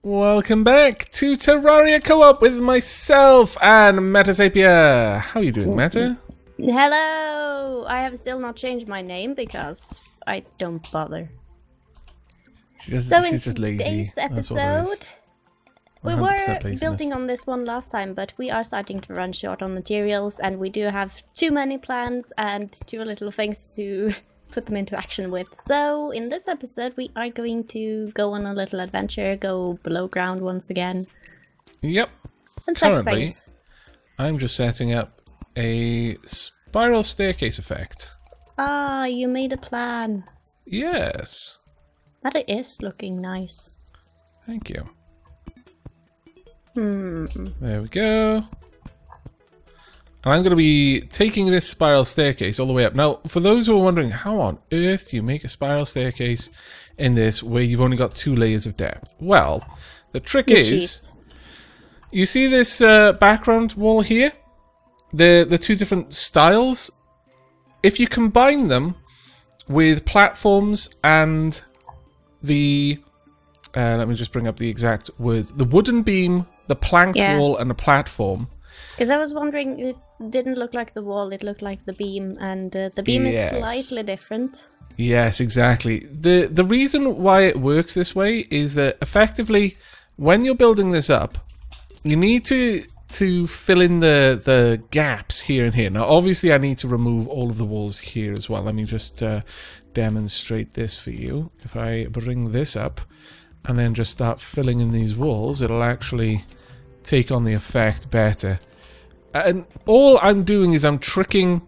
Welcome back to Terraria Co-op with myself and MetaSapia. How are you doing, Meta? Hello! I have still not changed my name because I don't bother. She's just lazy. That's all it is. We were building on this one last time, but we are starting to run short on materials, and we do have too many plans and too little things to put them into action with. So in this episode we are going to go on a little adventure, go below ground once again. Yep. And such Currently, things. I'm just setting up a spiral staircase effect. Ah, you made a plan. Yes. That is looking nice. Thank you. There we go. And I'm going to be taking this spiral staircase all the way up. Now, for those who are wondering, how on earth do you make a spiral staircase in this where you've only got 2 layers of depth? Well, the trick is, you see this background wall here? The 2 different styles? If you combine them with platforms and the... let me just bring up the exact words. The wooden beam, the planked wall, and the platform. Because I was wondering, it didn't look like the wall, it looked like the beam, and the beam is slightly different. Yes, exactly. The reason why it works this way is that effectively, when you're building this up, you need to fill in the gaps here and here. Now, obviously, I need to remove all of the walls here as well. Let me just demonstrate this for you. If I bring this up and then just start filling in these walls, it'll actually take on the effect better. And all I'm doing is I'm tricking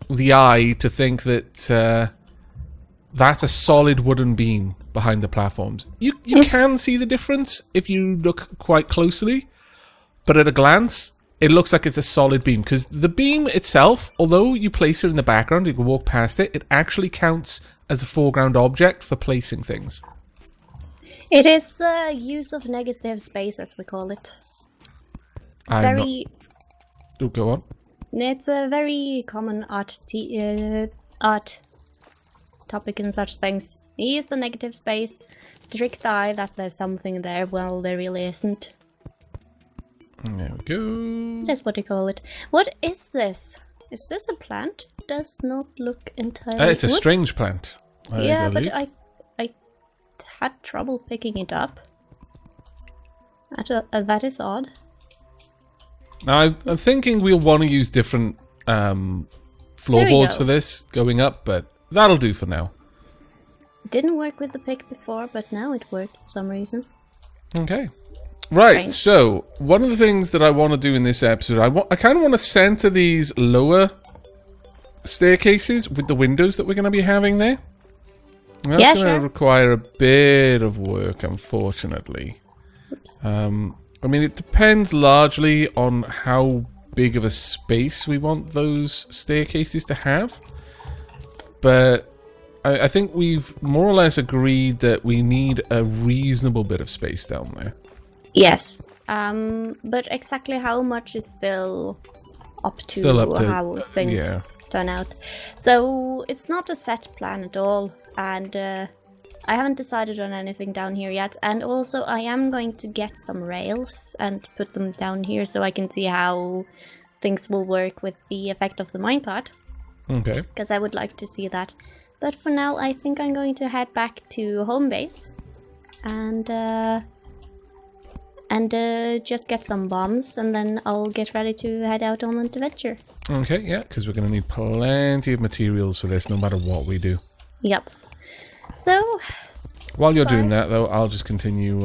the eye to think that that's a solid wooden beam behind the platforms. You can see the difference if you look quite closely, but at a glance, it looks like it's a solid beam, because the beam itself, although you place it in the background, you can walk past it, it actually counts as a foreground object for placing things. It is use of negative space, as we call it. Go on. It's a very common art topic and such things. You use the negative space to trick the eye that there's something there, well, there really isn't. There we go. That's what you call it. What is this? Is this a plant? Does not look entirely... It's a strange plant, I believe. But I had trouble picking it up. That is odd. Now, I'm thinking we'll want to use different floorboards for this going up, but that'll do for now. It didn't work with the pick before, but now it worked for some reason. Okay. Right, Strange. So one of the things that I want to do in this episode, I kind of want to center these lower staircases with the windows that we're going to be having there. And that's going to require a bit of work, unfortunately. Oops. I mean, it depends largely on how big of a space we want those staircases to have. But I think we've more or less agreed that we need a reasonable bit of space down there. Yes. But exactly how much is still up to how things turn out. So it's not a set plan at all. And I haven't decided on anything down here yet, and also I am going to get some rails and put them down here so I can see how things will work with the effect of the minecart. Okay. Because I would like to see that. But for now, I think I'm going to head back to home base and just get some bombs, and then I'll get ready to head out on an adventure. Okay, yeah, because we're going to need plenty of materials for this, no matter what we do. Yep. So, while you're doing that, though, I'll just continue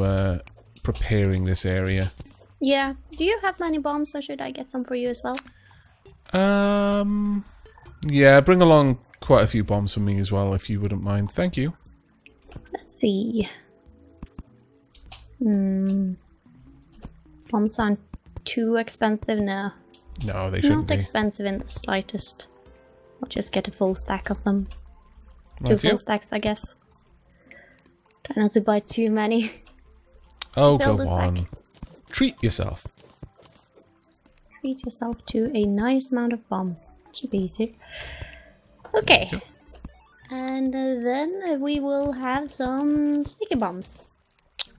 preparing this area. Yeah. Do you have many bombs, or should I get some for you as well? Yeah, bring along quite a few bombs for me as well, if you wouldn't mind. Thank you. Let's see. Bombs aren't too expensive now. No, they shouldn't be. Not expensive in the slightest. I'll just get a full stack of them. 2 full stacks, I guess. Try not to buy too many. Oh, go on. Treat yourself. Treat yourself to a nice amount of bombs. Should be easy. Okay. And then we will have some sticky bombs.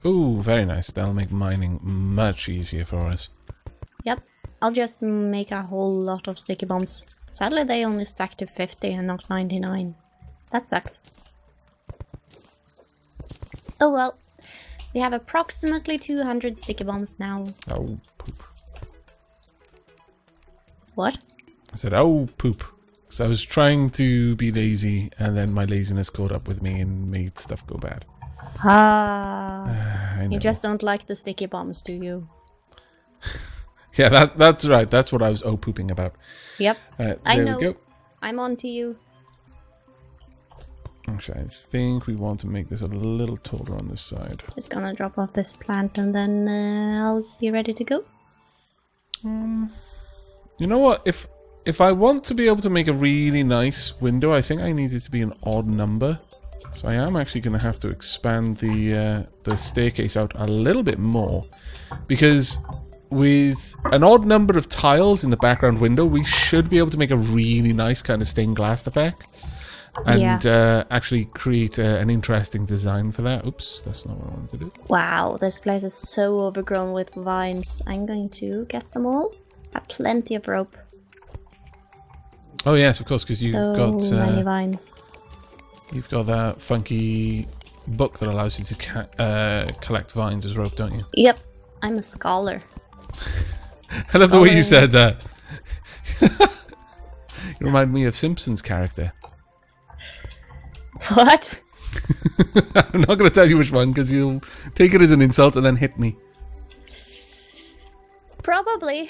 Ooh, very nice. That'll make mining much easier for us. Yep. I'll just make a whole lot of sticky bombs. Sadly, they only stack to 50 and not 99. That sucks. Oh well. We have approximately 200 sticky bombs now. Oh, poop. What? I said, oh, poop. So I was trying to be lazy, and then my laziness caught up with me and made stuff go bad. You just don't like the sticky bombs, do you? Yeah, that's right. That's what I was pooping about. Yep. There I know. we go. I'm on to you. Actually, I think we want to make this a little taller on this side. Just gonna drop off this plant and then I'll be ready to go. You know what? If I want to be able to make a really nice window, I think I need it to be an odd number. So I am actually going to have to expand the staircase out a little bit more. Because with an odd number of tiles in the background window, we should be able to make a really nice kind of stained glass effect. And actually create an interesting design for that. Oops, that's not what I wanted to do. Wow, this place is so overgrown with vines. I'm going to get them all. I have plenty of rope. Oh yes, of course, because you've got so many vines. You've got that funky book that allows you to collect vines as rope, don't you? Yep, I'm a scholar. I love the way you said that. You remind me of Simpsons character. What? I'm not going to tell you which one because you'll take it as an insult and then hit me. Probably.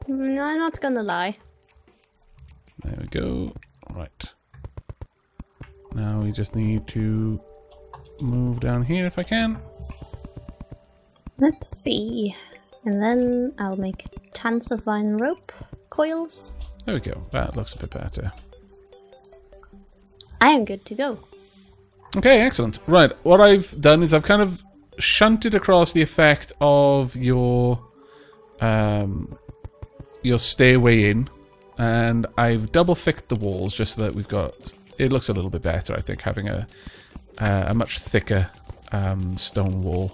No, I'm not gonna lie. There we go. Right. Now we just need to move down here if I can. Let's see. And then I'll make tons of vine rope coils. There we go. That looks a bit better. I am good to go. Okay, excellent. Right, what I've done is I've kind of shunted across the effect of your stairway in, and I've double thicked the walls just so that we've got. It looks a little bit better, I think, having a much thicker stone wall.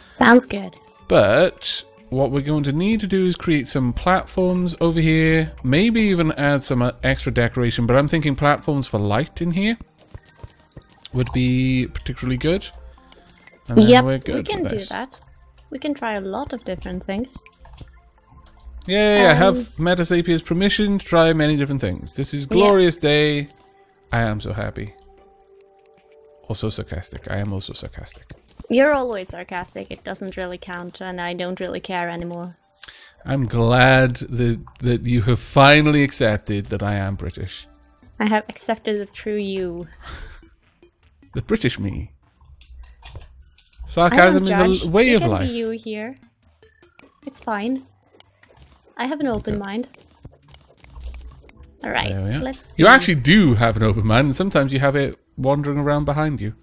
Sounds good. But what we're going to need to do is create some platforms over here. Maybe even add some extra decoration. But I'm thinking platforms for light in here would be particularly good. And then we're good. We can do that. We can try a lot of different things. Yeah, I have MetaSapien's permission to try many different things. This is glorious day. I am so happy. Also sarcastic. I am also sarcastic. You're always sarcastic. It doesn't really count, and I don't really care anymore. I'm glad that you have finally accepted that I am British. I have accepted it through you. The British me. Sarcasm is a way of life. Be you here. It's fine. I have an open mind. Alright, let's see. You actually do have an open mind, and sometimes you have it wandering around behind you.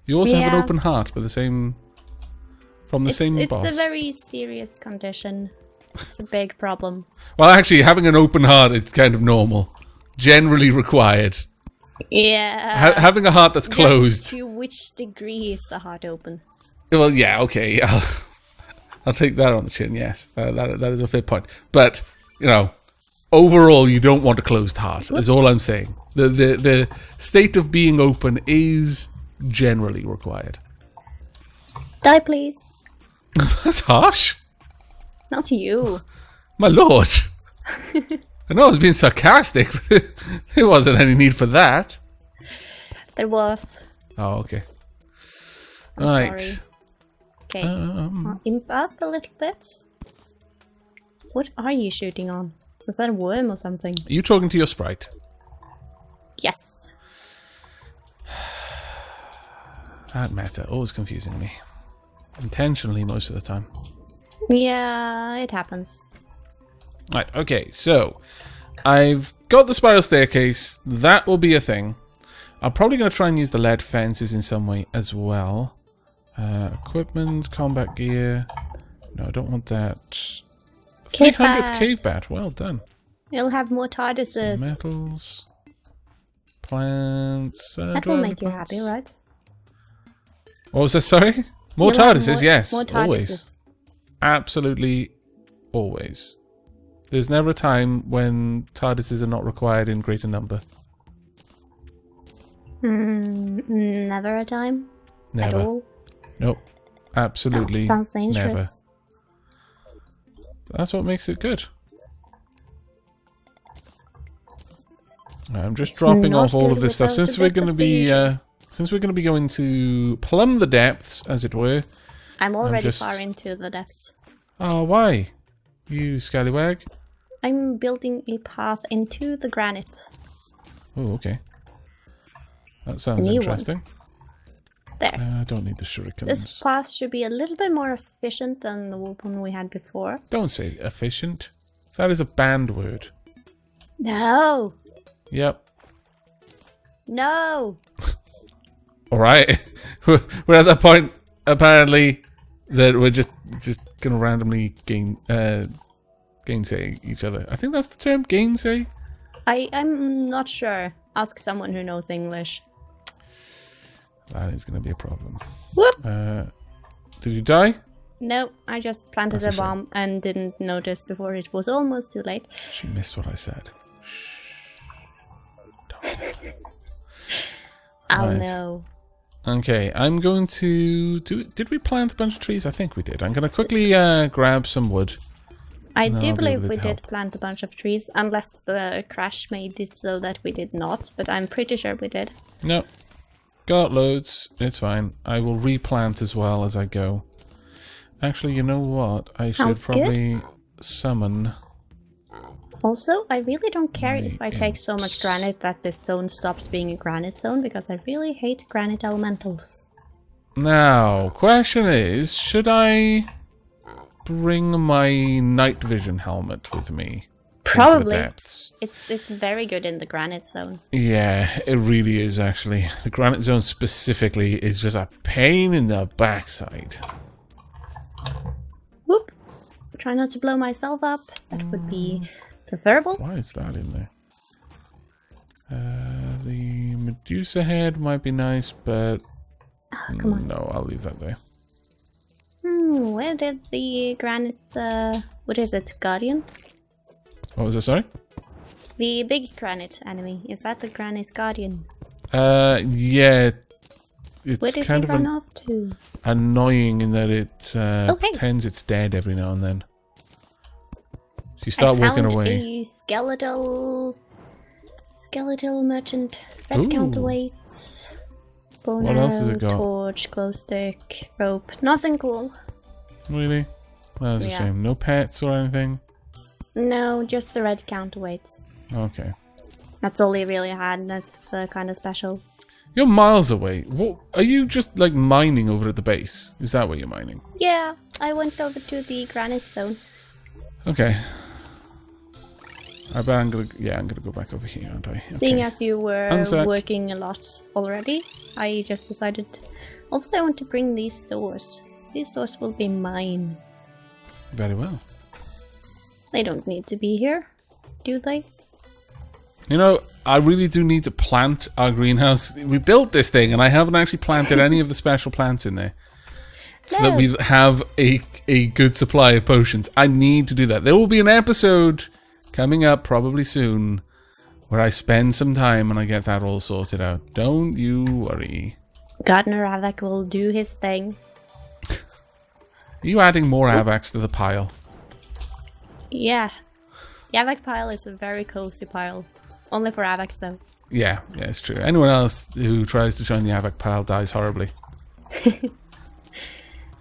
You also have an open heart, but from the same boss. It's a very serious condition. It's a big problem. Well, actually, having an open heart is kind of normal. Generally required. Yeah. Having a heart that's closed. To which degree is the heart open? Well, yeah, okay. I'll take that on the chin, yes. That is a fair point. But, you know, overall, you don't want a closed heart, is all I'm saying. The state of being open is generally required. Die, please. That's harsh. Not you. My lord. I know I was being sarcastic, but there wasn't any need for that. There was. Oh, okay. I'm right. Sorry. Okay. I'll imp up a little bit. What are you shooting on? Was that a worm or something? Are you talking to your sprite? Yes. That meta, always confusing me. Intentionally most of the time. Yeah, it happens. Right, okay, so I've got the spiral staircase. That will be a thing. I'm probably going to try and use the lead fences in some way as well. Equipment, combat gear. No, I don't want that. 300th cave bat, well done. You'll have more TARDISes. Some metals. Plants. That will make you happy, right? What was that? Sorry? More TARDISes, yes. More TARDISes. Always. Absolutely always. There's never a time when TARDISes are not required in greater number. Never a time? Never. At all? Nope. Absolutely sounds dangerous. never. That's what makes it good. I'm just dropping off all of this stuff since we're going to be going to plumb the depths, as it were. I'm already far into the depths. Oh, why? You scallywag? I'm building a path into the granite. Oh, okay. That sounds interesting. There. I don't need the shurikens. This path should be a little bit more efficient than the one we had before. Don't say efficient. That is a banned word. No. Yep. No. All right. We're at that point, apparently, that we're just gonna randomly gainsay each other. I think that's the term, gainsay. I'm not sure. Ask someone who knows English. That is gonna be a problem. Whoop. Did you die? No, I just planted a bomb and didn't notice before it was almost too late. She missed what I said. Oh no. Okay, I'm going to do. Did we plant a bunch of trees? I think we did. I'm going to quickly grab some wood. I do believe we did plant a bunch of trees, unless the crash made it so that we did not, but I'm pretty sure we did. No. Got loads. It's fine. I will replant as well as I go. Actually, you know what? I should probably summon. Also, I really don't care if I take so much granite that this zone stops being a granite zone, because I really hate granite elementals. Now, question is, should I bring my night vision helmet with me? Probably. It's very good in the granite zone. Yeah, it really is, actually. The granite zone specifically is just a pain in the backside. Whoop. Try not to blow myself up. That would be preferable. Why is that in there? The Medusa head might be nice, but come on. No, I'll leave that there. Where did the granite, what is it, guardian? What was it, sorry? The big granite enemy. Is that the granite guardian? Yeah. It's Where did kind he of run off to? Annoying in that it pretends it's dead every now and then. So you start working away. A skeletal merchant, red counterweights, bone what else has it got? Torch, glow stick, rope. Nothing cool. Really? That's a shame. No pets or anything? No, just the red counterweights. Okay. That's all he really had. That's kind of special. You're miles away. What are you just like mining over at the base? Is that where you're mining? Yeah, I went over to the granite zone. Okay. I bet I'm gonna go back over here, aren't I? Okay. Seeing as you were working a lot already, I just decided. Also, I want to bring these doors. These doors will be mine. Very well. They don't need to be here, do they? You know, I really do need to plant our greenhouse. We built this thing, and I haven't actually planted any of the special plants in there. So that we have a good supply of potions. I need to do that. There will be an episode coming up probably soon where I spend some time and I get that all sorted out. Don't you worry. Gardener Aavak will do his thing. Are you adding more Aavaks to the pile? Yeah. The Aavak pile is a very cozy pile. Only for Aavaks though. Yeah, it's true. Anyone else who tries to join the Aavak pile dies horribly.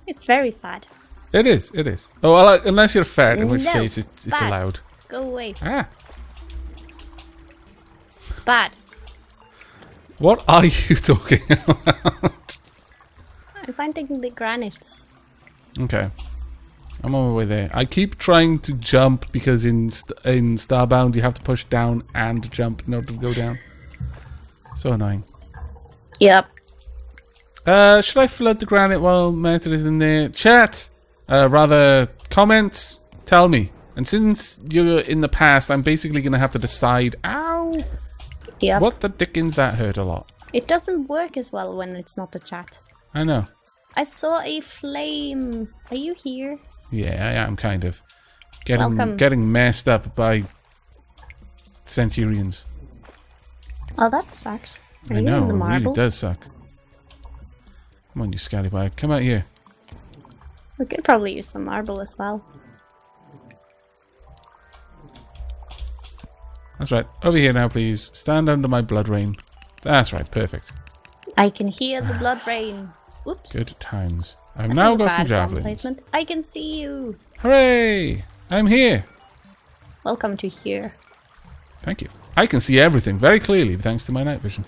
It's very sad. It is. Oh, well, unless you're a ferret, in which case it's allowed. Go away. Ah. Bad. What are you talking about? I'm finding the granites. Okay. I'm on my way there. I keep trying to jump because in Starbound you have to push down and jump in order to go down. So annoying. Yep. Should I flood the granite while Meta is in there? Chat! Rather, comments, tell me. And since you're in the past, I'm basically going to have to decide... Ow! Yep. What the dickens, that hurt a lot. It doesn't work as well when it's not a chat. I know. I saw a flame. Are you here? Yeah, I am kind of. Welcome. Getting messed up by centurions. Oh, that sucks. Are I you know, in the it marble? really does suck. Come on, you scallywag. Come out here. We could probably use some marble as well. That's right. Over here now, please. Stand under my blood rain. That's right. Perfect. I can hear the blood rain. Oops. Good times. I've That now was a got some bad bomb javelins. placement. I can see you. Hooray! I'm here. Welcome to here. Thank you. I can see everything very clearly thanks to my night vision.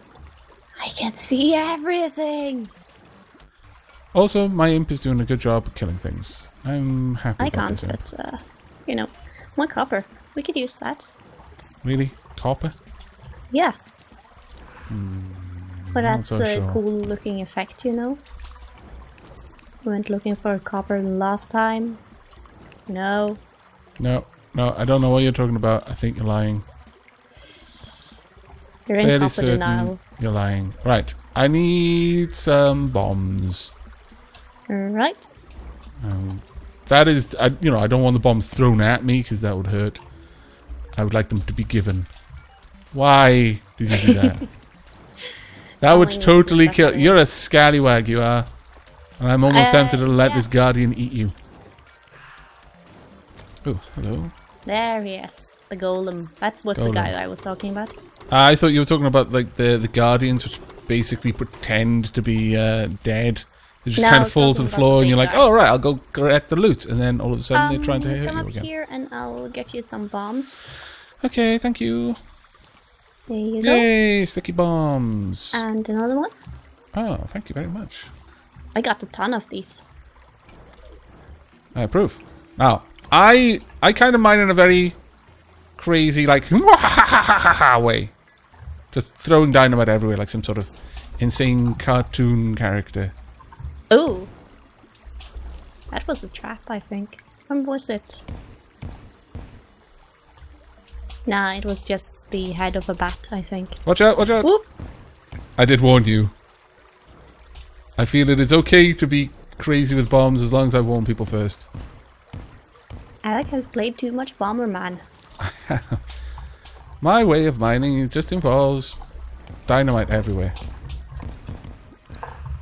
I can see everything. Also, my imp is doing a good job of killing things. I'm happy I about can't, this imp. but you know, more copper. We could use that. Really? Copper? Yeah. But not that's so a sure. cool looking effect, you know. We went looking for copper last time. No. No, I don't know what you're talking about. I think you're lying. You're in Fairly copper certain denial. you're lying. Right. I need some bombs. Right. That is, I don't want the bombs thrown at me because that would hurt. I would like them to be given. Why did you do that? That would totally kill. You're a scallywag, you are. And I'm almost tempted to let this guardian eat you. Oh, hello. There he is. The golem. That was the guy I was talking about. I thought you were talking about like the guardians, which basically pretend to be dead. They just kind of fall to the floor, and you're like, "Oh right, I'll go collect the loot," and then all of a sudden they're trying to hurt you again. Come up here, and I'll get you some bombs. Okay, thank you. There you go. Yay, sticky bombs. And another one. Oh, thank you very much. I got a ton of these. I approve. Now, I kind of mine in a very crazy, like, way. Just throwing dynamite everywhere like some sort of insane cartoon character. Oh. That was a trap, I think. When was it? Nah, it was just the head of a bat, I think. Watch out, watch out! Whoop. I did warn you. I feel it is okay to be crazy with bombs as long as I warn people first. Aavak has played too much Bomberman. My way of mining, it just involves dynamite everywhere.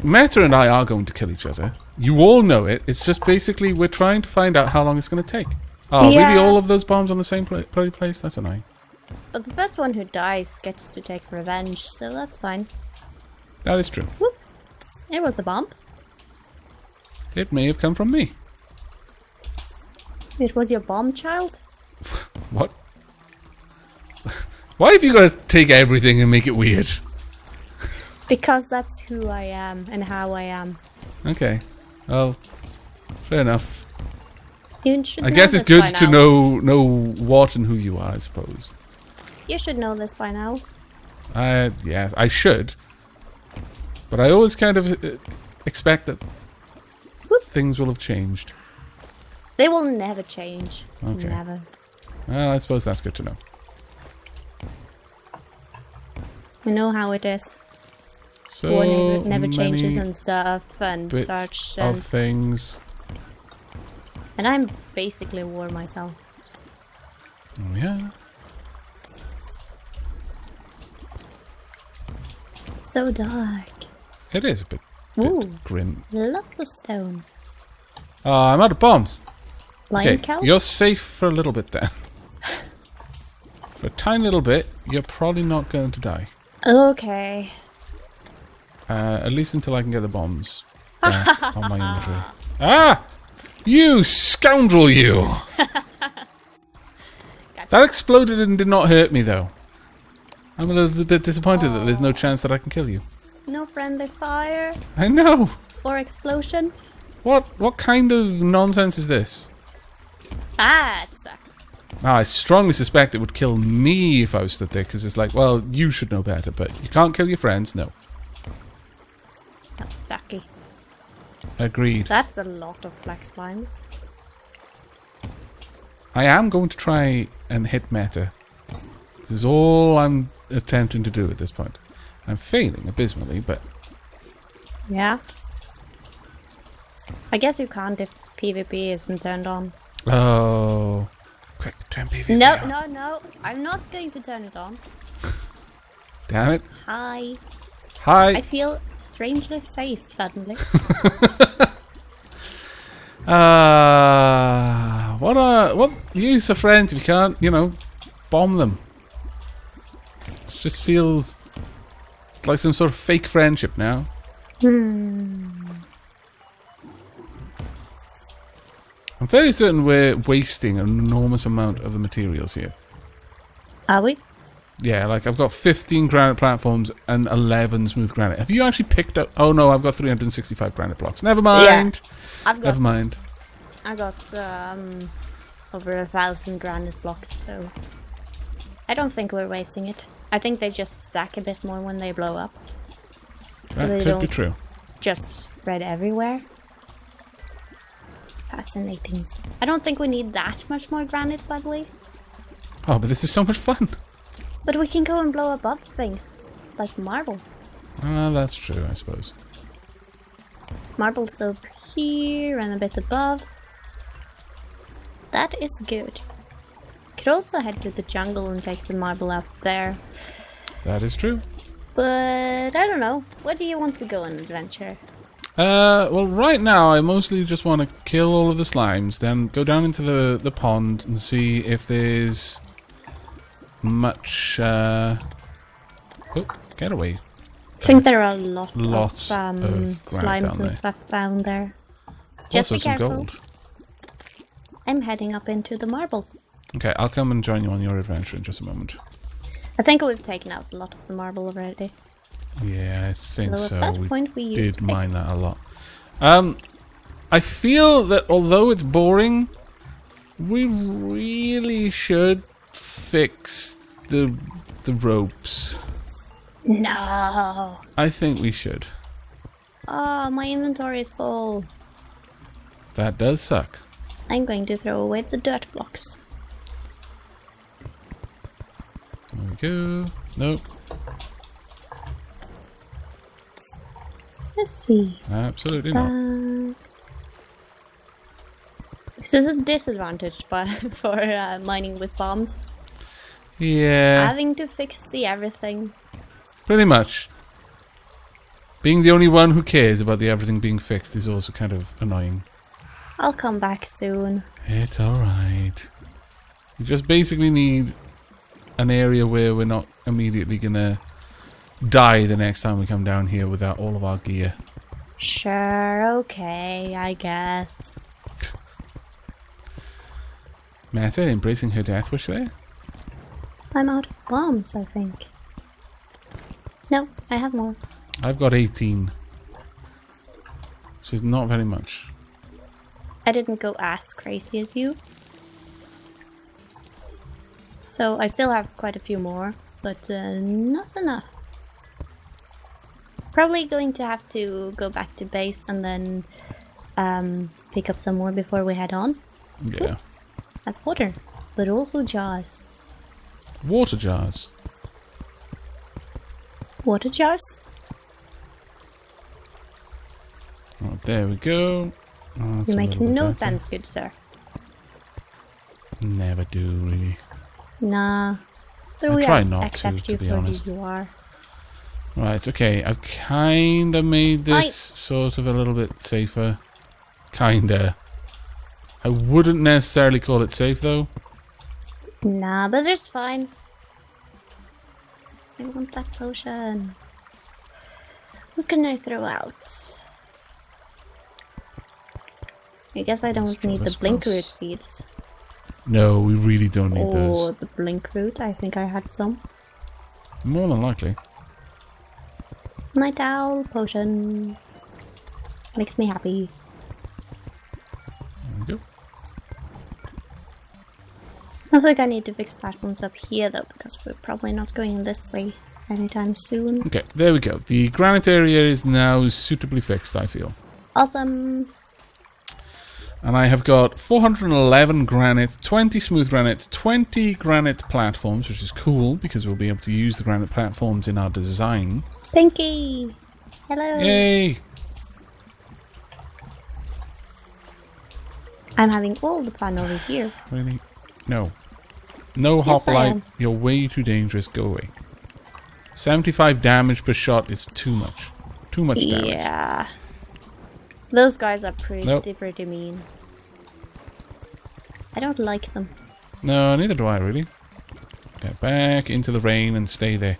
Meta and I are going to kill each other. You all know it. It's just basically we're trying to find out how long it's going to take. Oh, Yeah. really all of those bombs on the same place? That's annoying. But the first one who dies gets to take revenge, so that's fine. That is true. Whoop. It was a bomb. It may have come from me. It was your bomb child? What? Why have you got to take everything and make it weird? Because that's who I am and how I am. Okay. Well, fair enough. You should I know guess it's this good by to now. know what and who you are, I suppose. You should know this by now. Yeah, I should. But I always kind of expect that things will have changed. They will never change. Okay. Never. Well, I suppose that's good to know. We know how it is. So War never changes many and stuff and bits such of and... things. And I'm basically war myself. Oh, yeah. It's so dark. It is a bit Ooh, grim. lots of stone. I'm out of bombs. Lion cow? You're safe for a little bit then. For a tiny little bit, you're probably not going to die. Okay. At least until I can get the bombs back on my inventory. Ah! You scoundrel, you! Gotcha. That exploded and did not hurt me, though. I'm a little bit disappointed that there's no chance that I can kill you. No friendly fire I know! or explosions. What kind of nonsense is this? Ah, it sucks. Now, I strongly suspect it would kill me if I was stood there, because it's like, well, you should know better, but you can't kill your friends, no. That's sucky. Agreed. That's a lot of black slimes. I am going to try and hit meta. This is all I'm attempting to do at this point. I'm failing abysmally, but Yeah. I guess you can't if PvP isn't turned on. Oh. Quick, turn PvP on. No. I'm not going to turn it on. Damn it. Hi. Hi. I feel strangely safe suddenly. What use of friends if you can't, you know, bomb them? It just feels like some sort of fake friendship now. I'm fairly certain we're wasting an enormous amount of the materials here. Are we? Yeah, like I've got 15 granite platforms and 11 smooth granite. Have you actually picked up? Oh no, I've got 365 granite blocks. Never mind. Yeah, Never mind. I got over 1,000 granite blocks, so I don't think we're wasting it. I think they just stack a bit more when they blow up. That so could be true. Just spread everywhere. Fascinating. I don't think we need that much more granite, by the way. Oh, but this is so much fun. But we can go and blow up other things, like marble. That's true, I suppose. Marble's up here and a bit above. That is good. Could also head to the jungle and take the marble out there. That is true. But I don't know. Where do you want to go on adventure? Well, right now I mostly just want to kill all of the slimes, then go down into the pond and see if there's much. Oh, get away! I think there are lots of slimes and stuff down there. Just also be careful. some gold. I'm heading up into the marble. Okay, I'll come and join you on your adventure in just a moment. I think we've taken out a lot of the marble already. Yeah, I think so. At that point we did mine that a lot. I feel that although it's boring, we really should fix the ropes. No. I think we should. Oh, my inventory is full. That does suck. I'm going to throw away the dirt blocks. There we go. Nope. Let's see. Absolutely not. This is a disadvantage for mining with bombs. Yeah. Having to fix the everything. Pretty much. Being the only one who cares about the everything being fixed is also kind of annoying. I'll come back soon. It's alright. We just basically need an area where we're not immediately gonna die the next time we come down here without all of our gear. Sure, okay, I guess. Meta embracing her death wish there? I'm out of bombs, I think. No, I have more. I've got 18. Which is not very much. I didn't go as crazy as you. So I still have quite a few more, but not enough. Probably going to have to go back to base and then pick up some more before we head on. Yeah. Ooh, that's water, but also jars. Water jars? Water jars? Oh, there we go. Oh, you make no sense, good sir. Never do, really. Nah. But I we try not accept to you be for honest. who you are. Right, okay. I've kind of made this sort of a little bit safer. Kinda. I wouldn't necessarily call it safe, though. Nah, but it's fine. I want that potion. What can I throw out? I guess I don't need the blink root seeds. No, we really don't need those. Or the blink root, I think I had some. More than likely. Night owl potion. Makes me happy. There we go. I think I need to fix platforms up here though, because we're probably not going this way anytime soon. Okay, there we go. The granite area is now suitably fixed, I feel. Awesome. And I have got 411 granite, 20 smooth granite, 20 granite platforms, which is cool because we'll be able to use the granite platforms in our design. Pinky! Hello! Yay! I'm having all the fun over here. Really? No. No hoplite. You're way too dangerous. Go away. 75 damage per shot is too much. Too much damage. Yeah. Those guys are pretty mean. I don't like them. No, neither do I, really. Get back into the rain and stay there.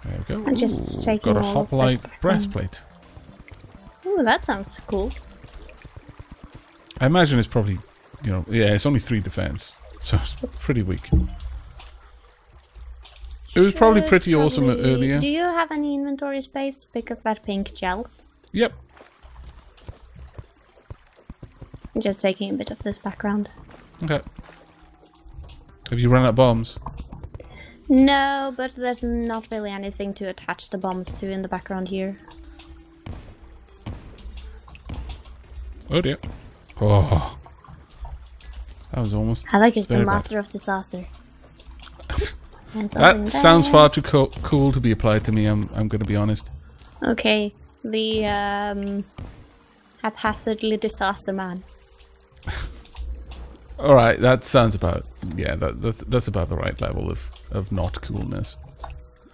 There we go. I'm just taking got a hoplite breastplate. Ooh, that sounds cool. I imagine it's probably, you know, yeah, it's only 3 defense, so it's pretty weak. It was probably pretty awesome earlier. Do you have any inventory space to pick up that pink gel? Yep. I'm just taking a bit of this background. Okay. Have you run out of bombs? No, but there's not really anything to attach the bombs to in the background here. Oh dear. Oh. That was almost... Aavak is the master of disaster. That sounds far too cool to be applied to me, I'm going to be honest. Okay, the haphazardly disaster man. Alright, that sounds about... Yeah, that's about the right level of not coolness.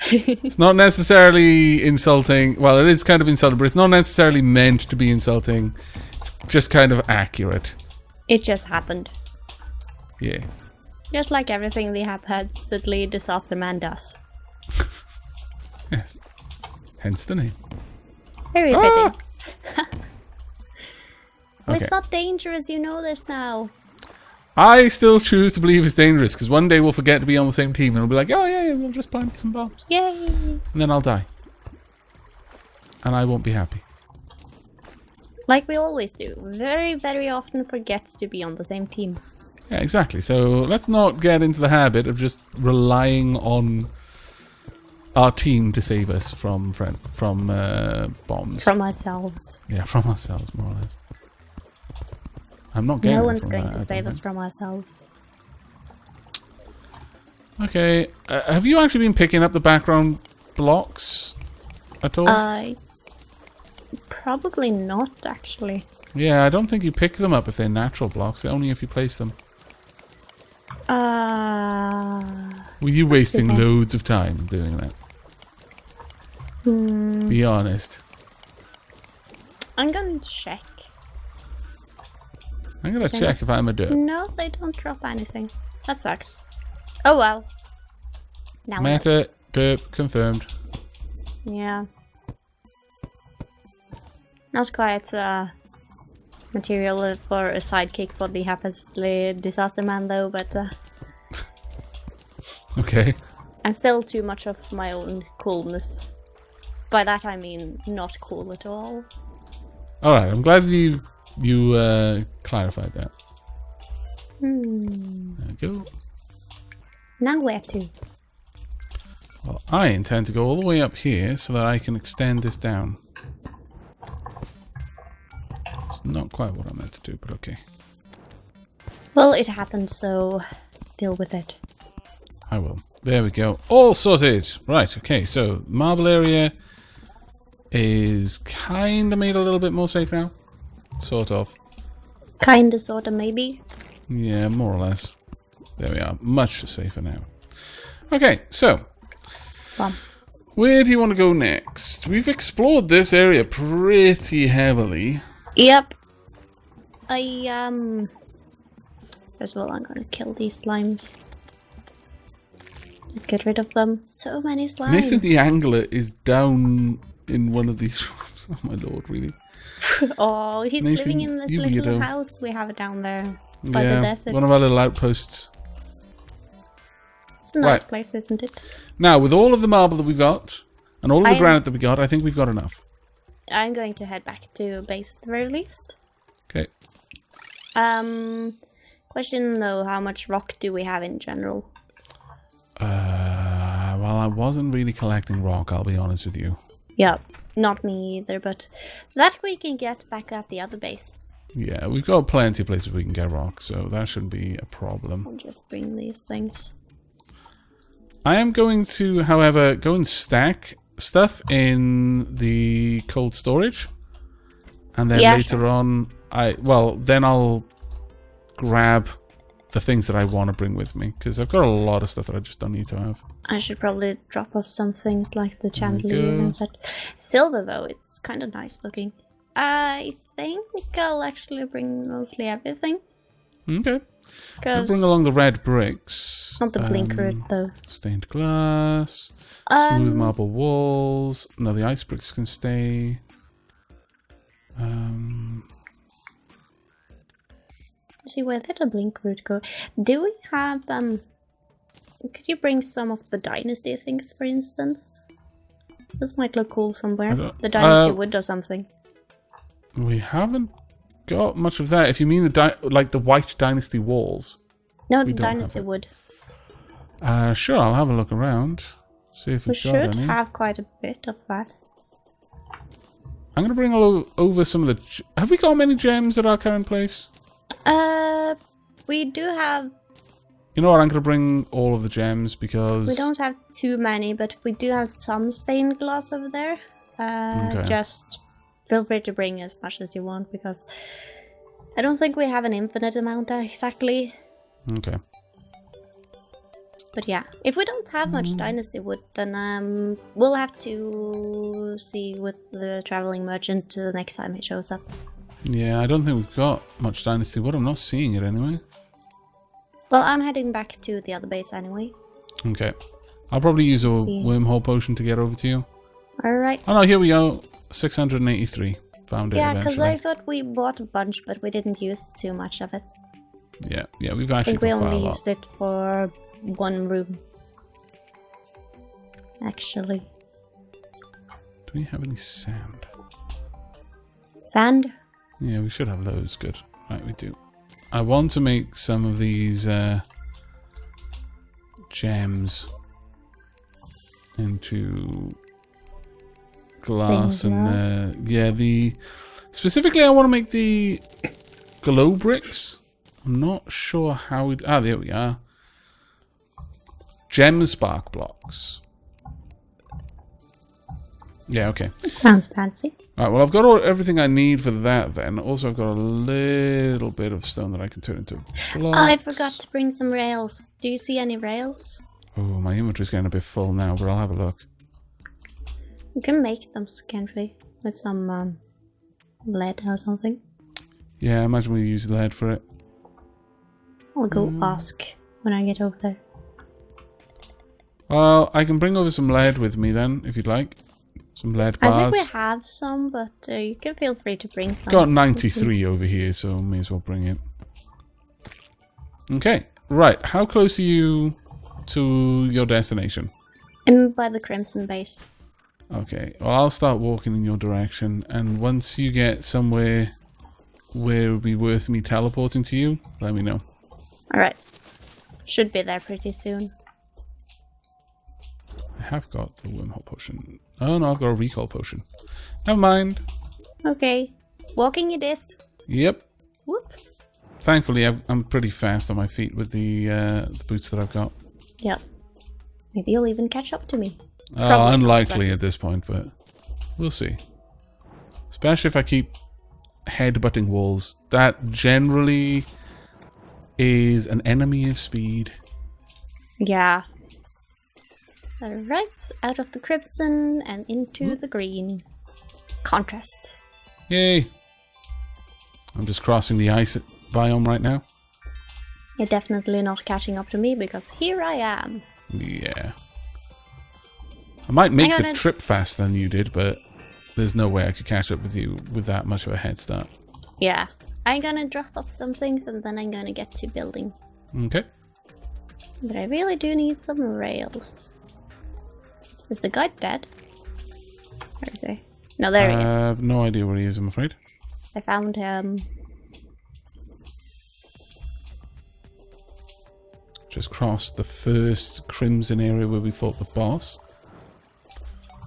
It's not necessarily insulting. Well, it is kind of insulting, but it's not necessarily meant to be insulting. It's just kind of accurate. It just happened. Yeah. Just like everything the haphazardly disaster man does. Yes. Hence the name. Very fitting. Well, Okay. it's not dangerous, you know this now. I still choose to believe it's dangerous, because one day we'll forget to be on the same team and we'll be like, oh yeah, we'll just plant some bombs. Yay! And then I'll die. And I won't be happy. Like we always do. Very, very often forgets to be on the same team. Yeah, exactly. So let's not get into the habit of just relying on our team to save us from bombs. From ourselves. Yeah, from ourselves, more or less. I'm not getting No one's going to save us from ourselves. Okay. Have you actually been picking up the background blocks at all? Probably not, actually. Yeah, I don't think you pick them up if they're natural blocks. They're only if you place them. Were you wasting loads of time doing that? Be honest. I'm going to check. I'm going to check if I'm a derp. No, they don't drop anything. That sucks. Oh well. Now Meta derp confirmed. Yeah. Not quite material for a sidekick for the haphazardly disaster man though, but Okay. I'm still too much of my own coolness. By that I mean not cool at all. Alright, I'm glad you clarified that. There we go. Now where to? Well, I intend to go all the way up here so that I can extend this down. It's not quite what I meant to do, but okay. Well, it happened, so deal with it. I will. There we go. All sorted. Right, okay, so marble area is kind of made a little bit more safe now. Sort of. Kinda, sorta, maybe. Yeah, more or less. There we are. Much safer now. Okay, so. Where do you want to go next? We've explored this area pretty heavily. Yep. First of all, I'm gonna kill these slimes. Just get rid of them. So many slimes. Nathan the Angler is down in one of these rooms. Oh my lord, really? Oh, he's Nathan, living in this little house we have down there by the desert. One of our little outposts. It's a nice place, isn't it? Now, with all of the marble that we've got, and all of the granite that we got, I think we've got enough. I'm going to head back to base at the very least. Okay. Question though, how much rock do we have in general? Well, I wasn't really collecting rock, I'll be honest with you. Yeah, not me either, but that we can get back at the other base. Yeah, we've got plenty of places we can get rock, so that shouldn't be a problem. I'll just bring these things. I am going to, however, go and stack stuff in the cold storage. And then later on, then I'll grab the things that I want to bring with me, because I've got a lot of stuff that I just don't need to have. I should probably drop off some things like the chandelier and such. Silver, though, it's kind of nice looking. I think I'll actually bring mostly everything. Okay. I'll bring along the red bricks. Not the blinker, though. Stained glass. Smooth marble walls. No, the ice bricks can stay. See, where did the blink route go? Do we have could you bring some of the dynasty things, for instance? This might look cool somewhere. The dynasty wood or something. We haven't got much of that. If you mean the white dynasty walls. No, the dynasty wood. Sure, I'll have a look around. See if we've got any. We should have quite a bit of that. I'm going to bring over some of the... Have we got many gems at our current place? We do have... You know what, I'm going to bring all of the gems because... We don't have too many, but we do have some stained glass over there. Okay. Just feel free to bring as much as you want, because I don't think we have an infinite amount exactly. Okay. But yeah, if we don't have much dynasty wood, then we'll have to see with the traveling merchant the next time it shows up. Yeah, I don't think we've got much dynasty wood. I'm not seeing it anyway. Well, I'm heading back to the other base anyway. Okay. I'll probably use a wormhole potion to get over to you. Alright. Oh no, here we go. 683. Found it eventually. Yeah, because I thought we bought a bunch, but we didn't use too much of it. Yeah, we've actually I think we only used it for one room. Actually. Do we have any sand? Sand? Yeah, we should have loads. Good. Right, we do. I want to make some of these gems into glass and specifically I want to make the glow bricks. I'm not sure how we... there we are. Gem spark blocks. Yeah, okay. It sounds fancy. Alright, well I've got everything I need for that then. Also I've got a little bit of stone that I can turn into blocks. Oh, I forgot to bring some rails. Do you see any rails? Oh, my inventory's getting a bit full now, but I'll have a look. We can make them, can't we? With some lead or something. Yeah, I imagine we use lead for it. I'll go ask when I get over there. Well, I can bring over some lead with me then, if you'd like. Some lead bars. I think we have some, but you can feel free to bring some. Got 93 over here, so may as well bring it. Okay, right. How close are you to your destination? I'm by the Crimson base. Okay, well I'll start walking in your direction, and once you get somewhere where it would be worth me teleporting to you, let me know. Alright. Should be there pretty soon. I have got the wormhole potion. Oh no, I've got a recall potion. Never mind. Okay. Walking it is. Yep. Whoop. Thankfully, I'm pretty fast on my feet with the boots that I've got. Yep. Maybe you'll even catch up to me. Unlikely at this point, but we'll see. Especially if I keep headbutting walls. That generally is an enemy of speed. Yeah. Alright, out of the crimson and into the green. Contrast. Yay! I'm just crossing the ice biome right now. You're definitely not catching up to me because here I am. Yeah. I might make the trip faster than you did, but there's no way I could catch up with you with that much of a head start. Yeah. I'm gonna drop off some things and then I'm gonna get to building. Okay. But I really do need some rails. Is the guy dead? Where is he? No, there he is. I have no idea where he is, I'm afraid. I found him. Just crossed the first crimson area where we fought the boss.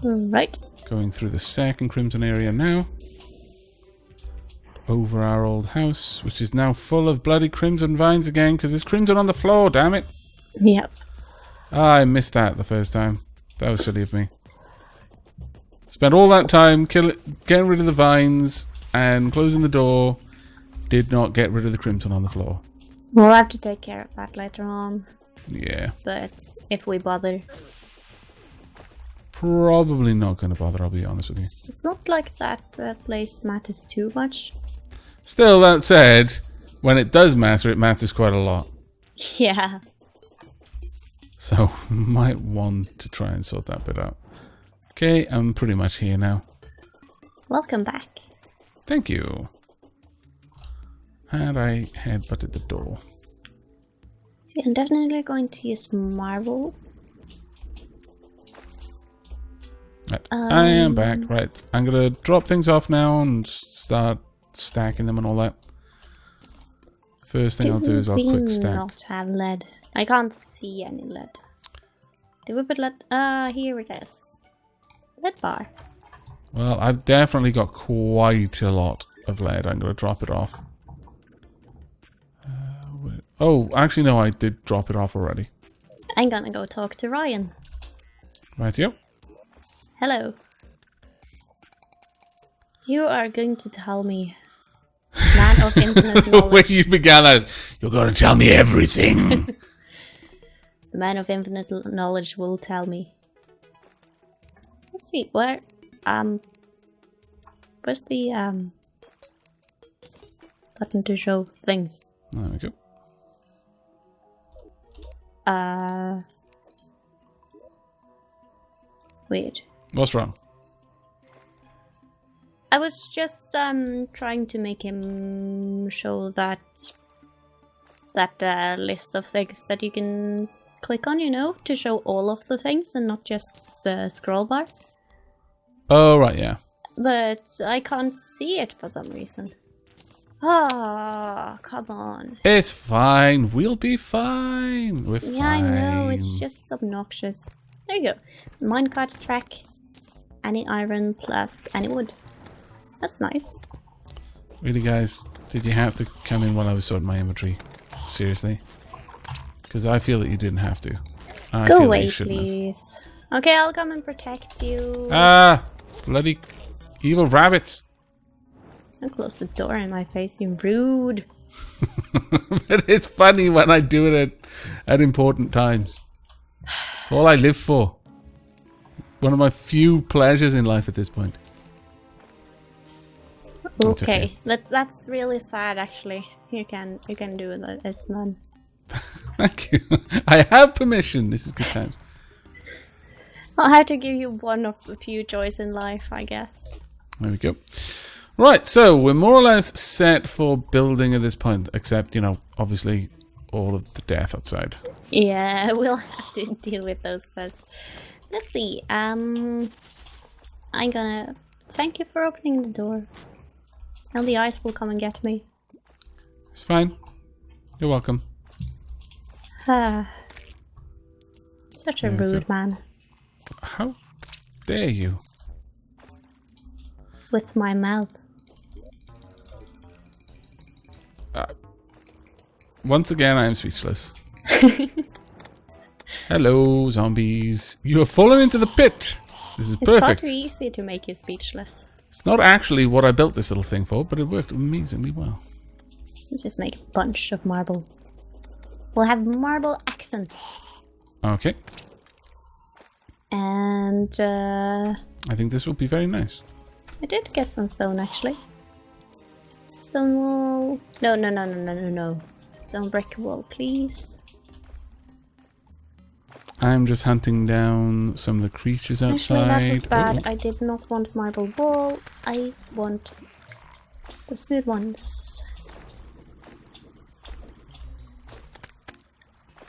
Right. Going through the second crimson area now. Over our old house, which is now full of bloody crimson vines again, because there's crimson on the floor, damn it. Yep. I missed that the first time. That was silly of me. Spent all that time getting rid of the vines, and closing the door did not get rid of the crimson on the floor. We'll have to take care of that later on. Yeah. But if we bother. Probably not going to bother, I'll be honest with you. It's not like that place matters too much. Still, that said, when it does matter, it matters quite a lot. Yeah. So, might want to try and sort that bit out. Okay, I'm pretty much here now. Welcome back. Thank you. And I headbutted the door. See, I'm definitely going to use marble. Right. I am back. Right. I'm going to drop things off now and start stacking them and all that. First thing I'll do is I'll click stack. Not have lead. I can't see any lead. Did we put lead? Here it is. Lead bar. Well, I've definitely got quite a lot of lead. I'm going to drop it off. Oh, actually no, I did drop it off already. I'm gonna go talk to Ryan. Rightio. Hello. You are going to tell me, man of infinite knowledge. When you began as, you're going to tell me everything. The man of infinite knowledge will tell me. Let's see, where's the button to show things? There we go. Weird. What's wrong? I was just trying to make him show that list of things that you can click on, you know, to show all of the things and not just scroll bar. Oh, right, yeah. But I can't see it for some reason. Ah, come on. It's fine. We'll be fine. We're fine. Yeah, I know. It's just obnoxious. There you go. Minecart track. Any iron plus any wood. That's nice. Really, guys? Did you have to come in while I was sorting my inventory? Seriously? Because I feel that you didn't have to. I Go feel away, that you shouldn't please. Okay, I'll come and protect you. Ah! Bloody evil rabbits. Don't close the door in my face, you rude. But it's funny when I do it at important times. It's all I live for. One of my few pleasures in life at this point. Okay, that's really sad actually. You can do it none. Thank you. I have permission. This is good times. I'll have to give you one of the few joys in life, I guess. There we go. Right, so we're more or less set for building at this point, except, you know, obviously all of the death outside. Yeah, we'll have to deal with those first. Let's see. I'm gonna thank you for opening the door. Now the ice will come and get me. It's fine. You're welcome. Such a rude man. How dare you? With my mouth. Once again, I am speechless. Hello, zombies. You have fallen into the pit. This is perfect. It's far too easy to make you speechless. It's not actually what I built this little thing for, but it worked amazingly well. We'll just make a bunch of marble. We'll have marble accents. Okay. And I think this will be very nice. I did get some stone actually. Stone wall. No. Stone brick wall, please. I'm just hunting down some of the creatures outside. Actually, that was bad. I did not want marble wall. I want the smooth ones.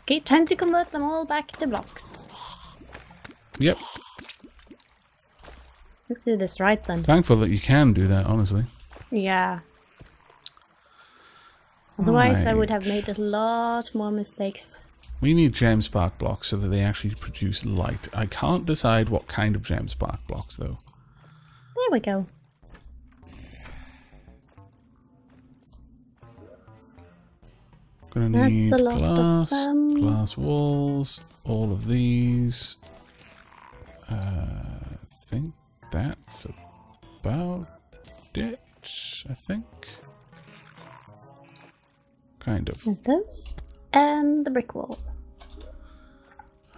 Okay, time to convert them all back to blocks. Yep. Let's do this right then. Thankful that you can do that, honestly. Yeah. Otherwise, I would have made a lot more mistakes. We need gem spark blocks so that they actually produce light. I can't decide what kind of gem spark blocks, though. There we go. Gonna need glass walls, all of these. I think that's about it. I think. Kind of. And those. And the brick wall.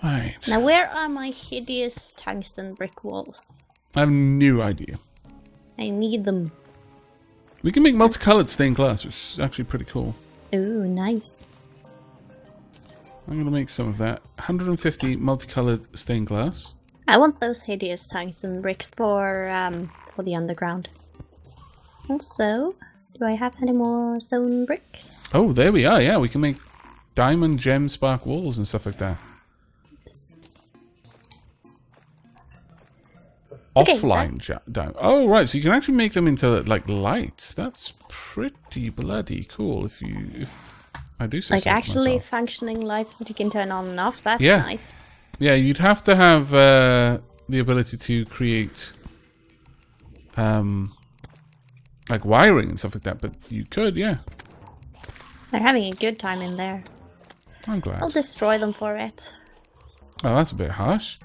Right. Now, where are my hideous tungsten brick walls? I have no idea. I need them. We can make multicolored stained glass, which is actually pretty cool. Ooh, nice. I'm going to make some of that. 150 multicolored stained glass. I want those hideous tungsten bricks for the underground. Also, do I have any more stone bricks? Oh, there we are. Yeah, we can make diamond gem spark walls and stuff like that. Oops. Offline diamond. Oh, right. So you can actually make them into like lights. That's pretty bloody cool. If I do say so. Like actually myself. Functioning lights that you can turn on and off. That's yeah. nice. Yeah, you'd have to have the ability to create like wiring and stuff like that, but you could, yeah. They're having a good time in there. I'm glad. I'll destroy them for it. Oh, that's a bit harsh.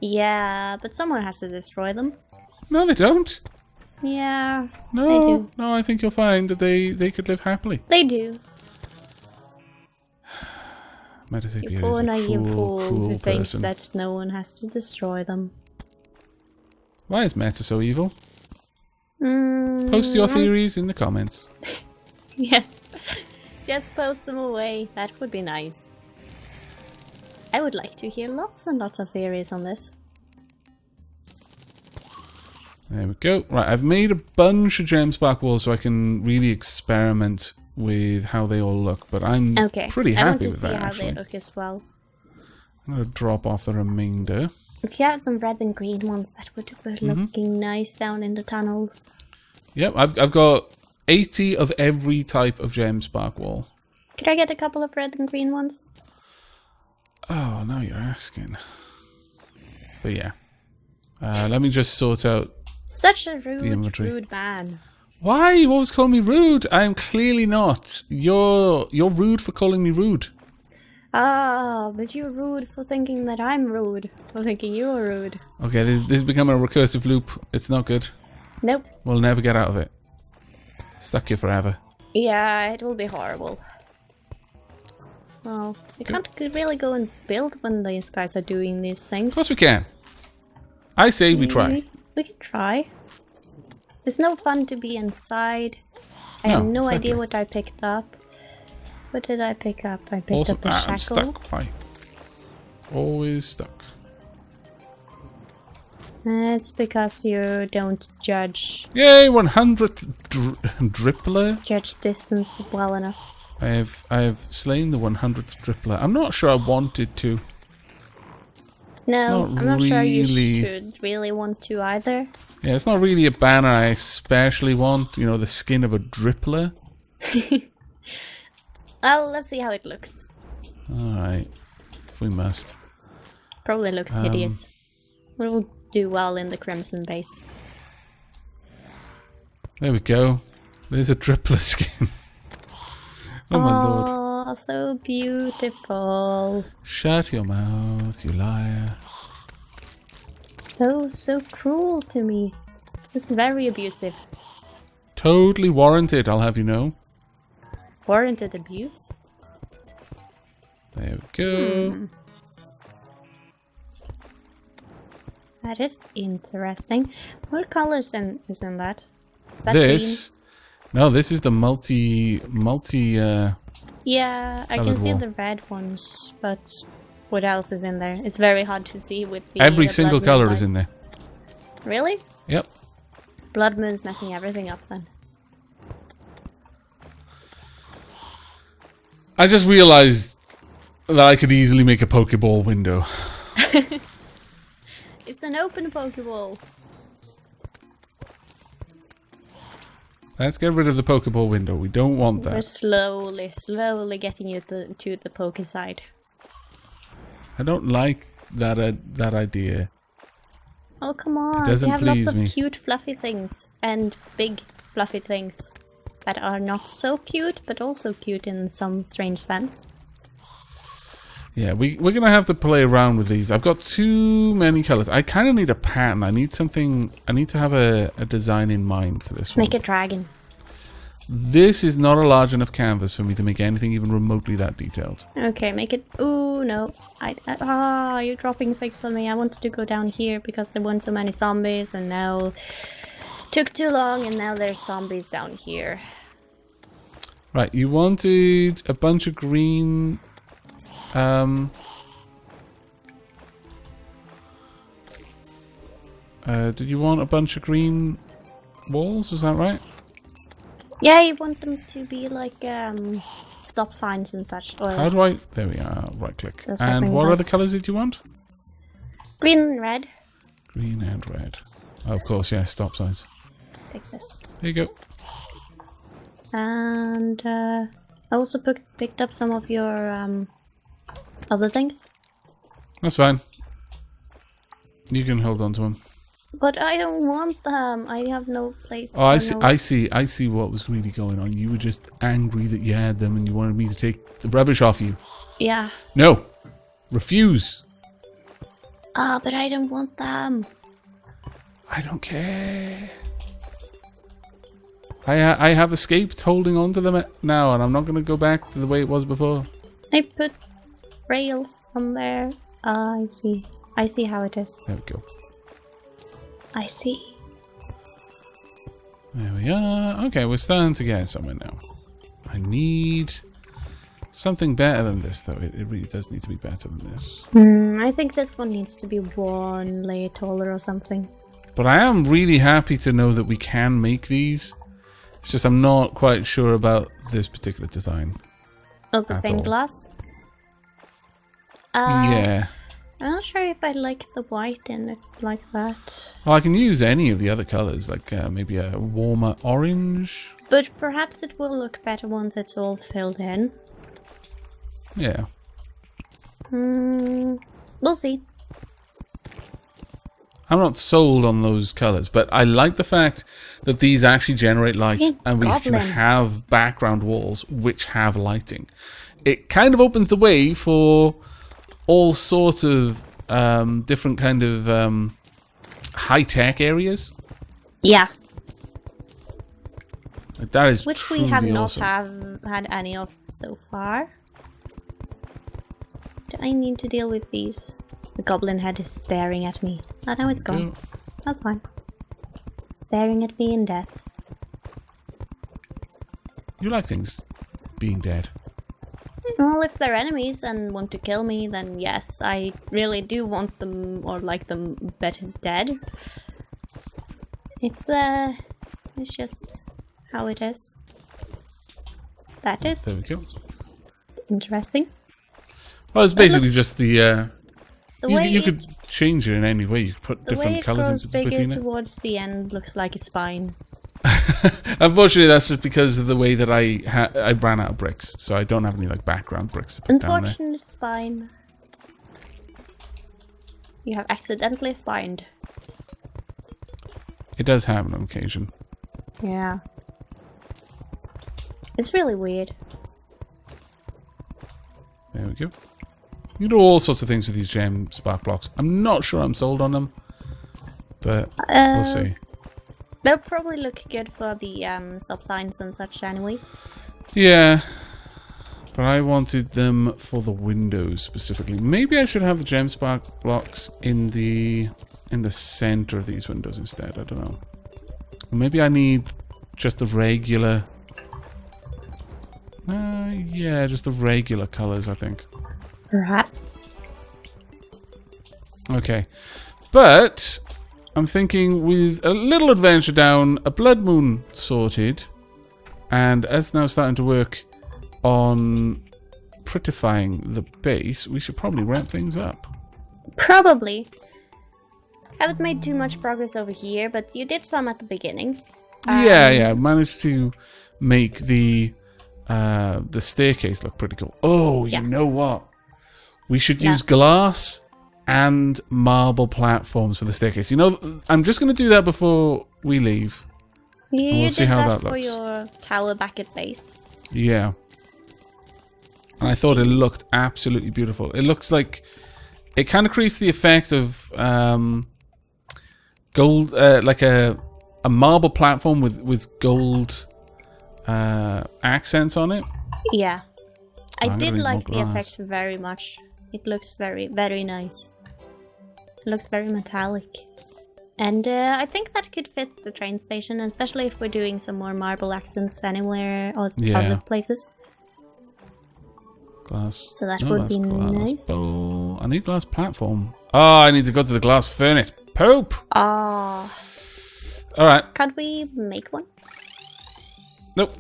Yeah, but someone has to destroy them. No, they don't. Yeah, no, they do. No, I think you'll find that they could live happily. They do. MetaSelene You poor is a naive fool cruel who thinks person. that no one has to destroy them. Why is Meta so evil? Post your theories in the comments. Yes. Just post them away. That would be nice. I would like to hear lots and lots of theories on this. There we go. Right, I've made a bunch of gem spark walls so I can really experiment with how they all look, but I'm pretty happy with that, I want to see how actually. they look as well. I'm going to drop off the remainder. If you have some red and green ones, that would be looking nice down in the tunnels. Yep, I've got 80 of every type of gem spark wall. Could I get a couple of red and green ones? Oh, now you're asking. But yeah. Let me just sort out Such a the inventory. rude man. Why? You always call me rude. I am clearly not. You're rude for calling me rude. Ah, but you're rude for thinking that I'm rude. For thinking you're rude. Okay, this is becoming a recursive loop. It's not good. Nope. We'll never get out of it. Stuck here forever. Yeah, it will be horrible. Well, we can't really go and build when these guys are doing these things. Of course we can. I say we try. We can try. It's no fun to be inside. I have no idea what I picked up. What did I pick up? I picked up the shackle. I'm stuck. Why? Always stuck. It's because you don't judge. Yay, 100th drippler. Judge distance well enough. I have slain the 100th drippler. I'm not sure I wanted to. No, I'm not sure you should really want to either. Yeah, it's not really a banner I especially want. You know, the skin of a drippler. Well, let's see how it looks. Alright. If we must. Probably looks hideous. We'll do well in the crimson base. There we go. There's a drippler skin. Oh my lord. Oh, so beautiful. Shut your mouth, you liar. So cruel to me. This is very abusive. Totally warranted, I'll have you know. Warranted abuse? There we go. That is interesting. What colors is in that? Is that this? Green? No, this is the multi. Yeah, I can see the red ones, but what else is in there? It's very hard to see with the. Every single color is in there. Really? Yep. Blood Moon's messing everything up then. I just realized that I could easily make a Pokeball window. It's an open Pokeball. Let's get rid of the Pokeball window. We don't want that. We're slowly getting you to the Poke side. I don't like that idea. Oh, come on. It doesn't you have please lots me. of cute fluffy things and big fluffy things that are not so cute, but also cute in some strange sense. Yeah, we're going to have to play around with these. I've got too many colors. I kind of need a pattern. I need to have a design in mind for this one. Make a dragon. This is not a large enough canvas for me to make anything even remotely that detailed. Okay, make it... Ooh, no. You're dropping things on me. I wanted to go down here because there weren't so many zombies, and now... Took too long, and now there's zombies down here. Right, you wanted a bunch of green... did you want a bunch of green walls? Was that right? Yeah, you want them to be like stop signs and such. Or how do I? There we are. Right click. And what other colors did you want? Green and red. Green and red. Oh, of course, yeah. Stop signs. Take this. There you go. And I also picked up some of your other things. That's fine. You can hold on to them. But I don't want them. I have no place. Oh, I see. I see what was really going on. You were just angry that you had them and you wanted me to take the rubbish off you. Yeah. No. Refuse. But I don't want them. I don't care. I have escaped holding on to them now, and I'm not going to go back to the way it was before. I put rails on there. I see. I see how it is. There we go. I see. There we are. Okay, we're starting to get somewhere now. I need something better than this, though. It really does need to be better than this. I think this one needs to be one layer taller or something. But I am really happy to know that we can make these. It's just I'm not quite sure about this particular design. Oh, the stained glass? Yeah. I'm not sure if I like the white in it like that. Well, I can use any of the other colours, like maybe a warmer orange. But perhaps it will look better once it's all filled in. Yeah. We'll see. I'm not sold on those colours, but I like the fact that these actually generate light and we can have background walls which have lighting. It kind of opens the way for all sorts of different kind of high-tech areas. Yeah. Like that is which we have not awesome. had any of so far. Do I need to deal with these? The goblin head is staring at me. Oh, now it's gone. That's fine. Staring at me in death. You like things being dead? Well, if they're enemies and want to kill me, then yes, I really do want them or like them better dead. It's just how it is. That is there we go. Interesting. Well, it's basically just the way you could change it in any way. You could put different colours into the way it grows bigger it. towards the end looks like a spine. Unfortunately, that's just because of the way that I ran out of bricks, so I don't have any like background bricks to put down there. Unfortunate spine. You have accidentally spined. It does happen on occasion. Yeah. It's really weird. There we go. You do all sorts of things with these gem spark blocks. I'm not sure I'm sold on them, but we'll see. They'll probably look good for the stop signs and such anyway. Yeah, but I wanted them for the windows specifically. Maybe I should have the gem spark blocks in the center of these windows instead. I don't know. Or maybe I need just the regular. Yeah, just the regular colors, I think. Perhaps. Okay, but I'm thinking with a little adventure down, a blood moon sorted, and as now starting to work on prettifying the base, we should probably wrap things up. Probably. Haven't made too much progress over here, but you did some at the beginning. Yeah, managed to make the staircase look pretty cool. Oh, you know what? We should use glass and marble platforms for the staircase. You know, I'm just going to do that before we leave. You we'll see how that looks. For your tower back at base. Yeah. And I thought it looked absolutely beautiful. It looks like... It kind of creates the effect of gold, like a marble platform with gold accents on it. Yeah. I did like the effect very much. It looks very, very nice. It looks very metallic. And I think that could fit the train station, especially if we're doing some more marble accents anywhere or other places. Glass. So that would be nice. Bowl. I need glass platform. Oh, I need to go to the glass furnace. Poop! Ah. Alright. Can't we make one? Nope.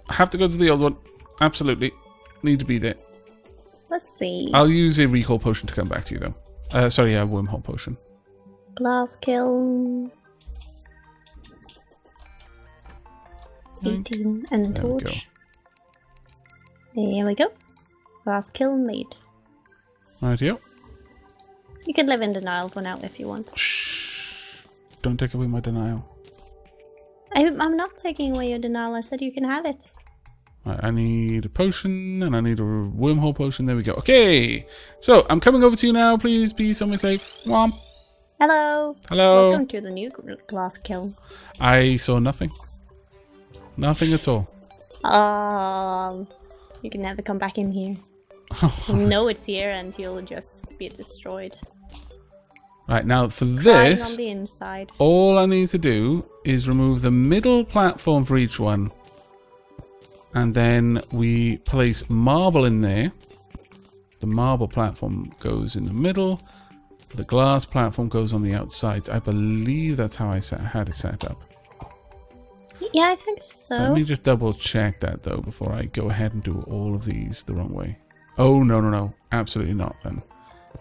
I have to go to the old one. Absolutely. Need to be there. Let's see. I'll use a recall potion to come back to you, though. Sorry, a wormhole potion. Glass kiln. 18 and a torch. There we go. Glass kiln made. Right here. You can live in denial for now if you want. Shh. Don't take away my denial. I'm not taking away your denial. I said you can have it. Right, I need a potion and I need a wormhole potion. There we go. Okay. So I'm coming over to you now. Please be somewhere safe. Womp. Hello. Hello. Welcome to the new glass kiln. I saw nothing. Nothing at all. You can never come back in here. You know it's here and you'll just be destroyed. Right, now for this, on the inside. All I need to do is remove the middle platform for each one. And then we place marble in there. The marble platform goes in the middle. The glass platform goes on the outside. I believe that's how I had it set up. Yeah, I think so. Let me just double check that though before I go ahead and do all of these the wrong way. Oh, no, no, no. Absolutely not then.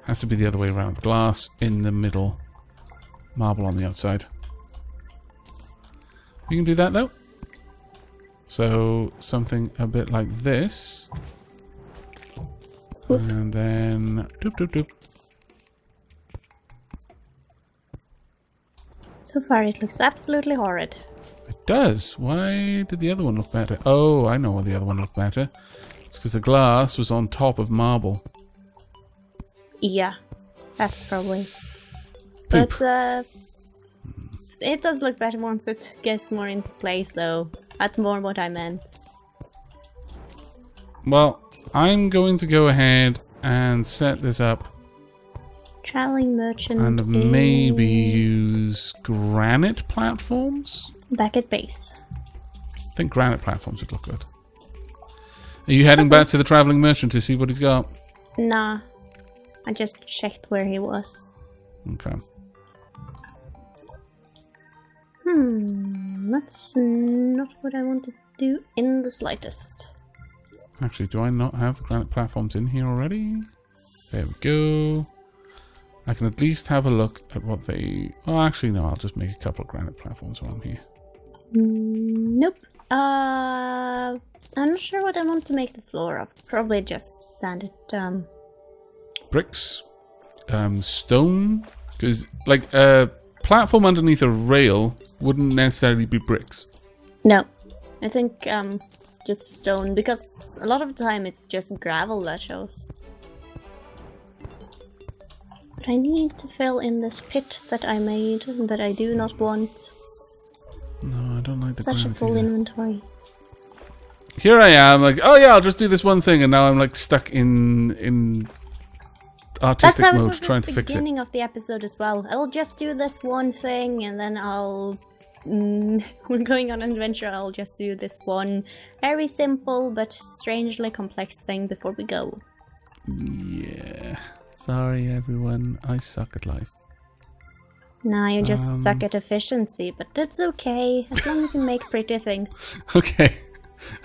Has to be the other way around. Glass in the middle. Marble on the outside. You can do that though. So something a bit like this. Oop. And then doop doop doop. So far it looks absolutely horrid. It does. Why did the other one look better? Oh, I know why the other one looked better. It's because the glass was on top of marble. Yeah, that's probably it. Poop. But it does look better once it gets more into place though. That's more what I meant. Well, I'm going to go ahead and set this up. Traveling merchant and maybe use granite platforms? Back at base. I think granite platforms would look good. Are you heading back to the traveling merchant to see what he's got? Nah. I just checked where he was. Okay. That's not what I want to do in the slightest. Actually, do I not have the granite platforms in here already? There we go. I can at least have a look at what they... Oh, actually, no. I'll just make a couple of granite platforms while I'm here. Nope. I'm not sure what I want to make the floor of. Probably just standard, bricks. Stone. Because, like, a platform underneath a rail wouldn't necessarily be bricks. No. I think, just stone. Because a lot of the time it's just gravel that shows. But I need to fill in this pit that I made that I do not want. No, I don't like the such a full inventory. Here I am, like, oh yeah, I'll just do this one thing, and now I'm like stuck in artistic mode trying to fix it. That's how it was at the beginning of the episode as well. I'll just do this one thing, and then when going on an adventure, I'll just do this one very simple but strangely complex thing before we go. Yeah. Sorry, everyone. I suck at life. Nah, you just suck at efficiency, but that's okay, as long as you make pretty things. Okay.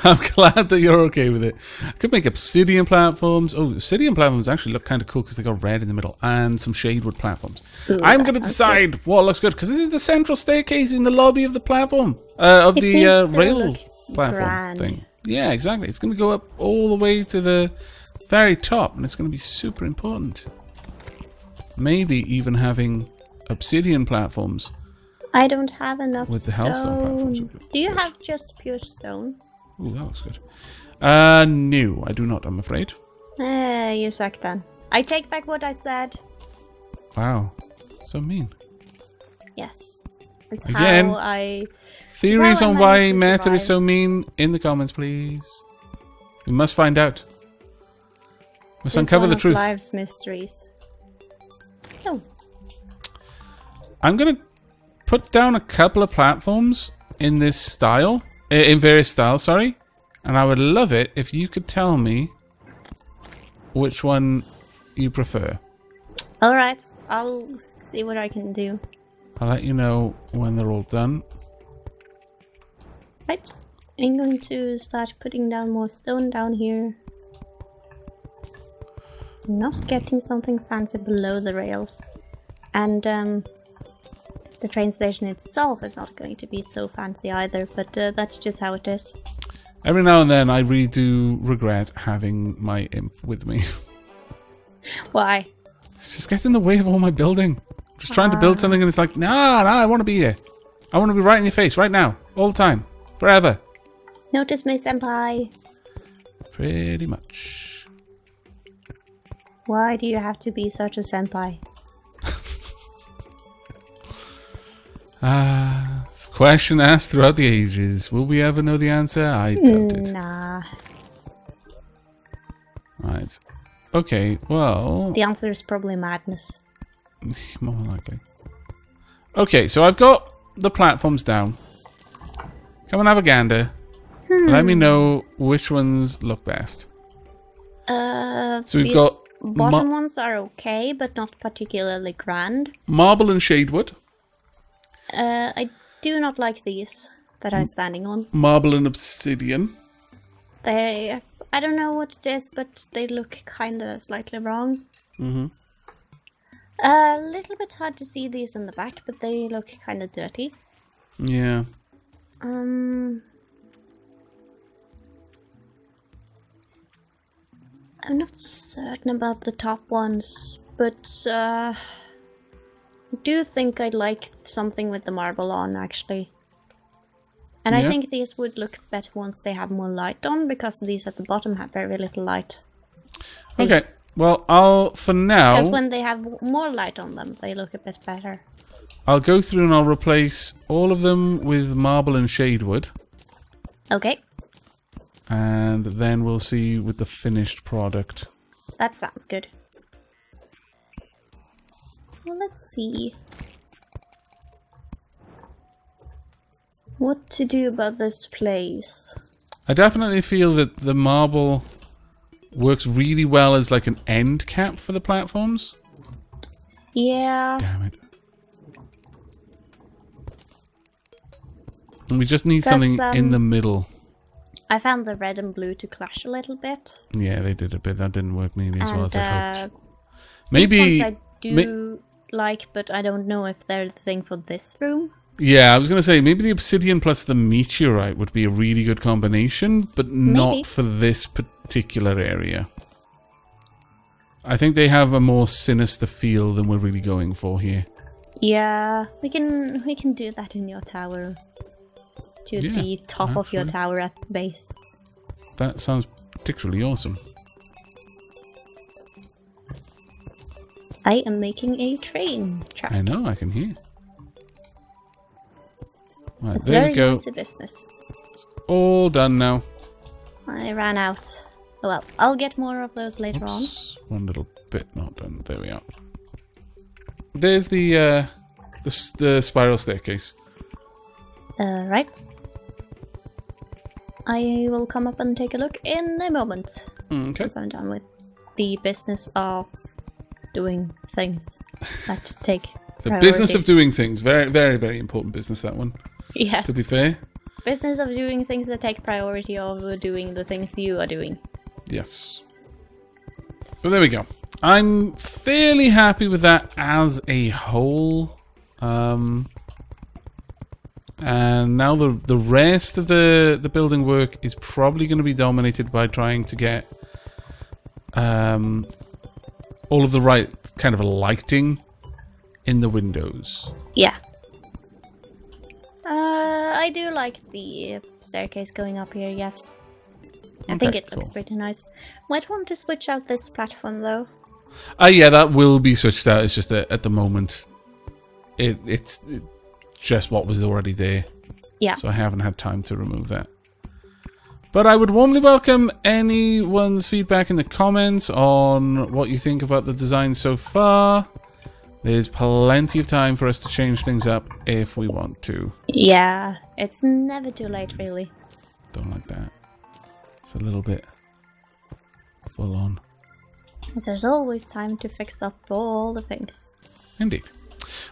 I'm glad that you're okay with it. I could make obsidian platforms. Oh, obsidian platforms actually look kind of cool because they got red in the middle, and some shadewood platforms. Ooh, I'm going to decide what looks good, because this is the central staircase in the lobby of the platform, of the rail platform thing. Yeah, exactly. It's going to go up all the way to the very top, and it's going to be super important. Maybe even having obsidian platforms. I don't have enough with the hellstone platforms. Do you have just pure stone? Ooh, that looks good. No, I do not, I'm afraid. You suck then. I take back what I said. Wow. So mean. Yes. It's Again, how I... Theories on why Meta survive. is so mean in the comments, please. We must find out. Must uncover the truth. Life's mysteries. So. I'm going to put down a couple of platforms in this style. In various styles, sorry. And I would love it if you could tell me which one you prefer. Alright, I'll see what I can do. I'll let you know when they're all done. Right, I'm going to start putting down more stone down here. I'm not getting something fancy below the rails. And the train station itself is not going to be so fancy either, but that's just how it is. Every now and then I really do regret having my imp with me. Why? It just gets in the way of all my building. I'm just trying to build something and it's like, nah, I want to be here. I want to be right in your face, right now, all the time, forever. Notice me, senpai. Pretty much. Why do you have to be such a senpai? It's a question asked throughout the ages. Will we ever know the answer? I doubt it. Nah. Right. Okay, well... The answer is probably madness. More than likely. Okay, so I've got the platforms down. Come and have a gander. Let me know which ones look best. So we've these got... bottom ones are okay, but not particularly grand. Marble and shadewood. I do not like these that I'm standing on. Marble and obsidian. They... I don't know what it is, but they look kinda slightly wrong. Mm-hmm. A little bit hard to see these in the back, but they look kinda dirty. Yeah. I'm not certain about the top ones, but I do think I'd like something with the marble on, actually. And I think these would look better once they have more light on, because these at the bottom have very little light. Okay, well, I'll, for now... Because when they have more light on them, they look a bit better. I'll go through and I'll replace all of them with marble and shadewood. Okay. And then we'll see with the finished product. That sounds good. Well, let's see. What to do about this place? I definitely feel that the marble works really well as like an end cap for the platforms. Yeah. Damn it. And we just need something in the middle. I found the red and blue to clash a little bit. Yeah, they did a bit. That didn't work nearly as well as I hoped. Maybe Maybe... these ones I do like, but I don't know if they're the thing for this room. Yeah, I was going to say, maybe the obsidian plus the meteorite would be a really good combination, but not for this particular area. I think they have a more sinister feel than we're really going for here. Yeah, we can do that in your tower. To the top of your tower at the base. That sounds particularly awesome. I am making a train track. I know, I can hear. Right, It's there very we go. easy business. It's all done now. I ran out. Oh, well, I'll get more of those later on. One little bit not done. There we are. There's the spiral staircase. Right. I will come up and take a look in a moment. Okay. Because I'm done with the business of doing things that take The priority. business of doing things. Very, very, very important business, that one. Yes. To be fair. Business of doing things that take priority over doing the things you are doing. Yes. But there we go. I'm fairly happy with that as a whole. And now the rest of the building work is probably going to be dominated by trying to get all of the right kind of lighting in the windows. Yeah. I do like the staircase going up here, yes. I think it looks pretty nice. Might want to switch out this platform though. Yeah, that will be switched out. It's just that at the moment, it's just what was already there. Yeah. So I haven't had time to remove that. But I would warmly welcome anyone's feedback in the comments on what you think about the design so far. There's plenty of time for us to change things up if we want to. Yeah, it's never too late, really. Don't like that. It's a little bit full on. There's always time to fix up all the things. Indeed.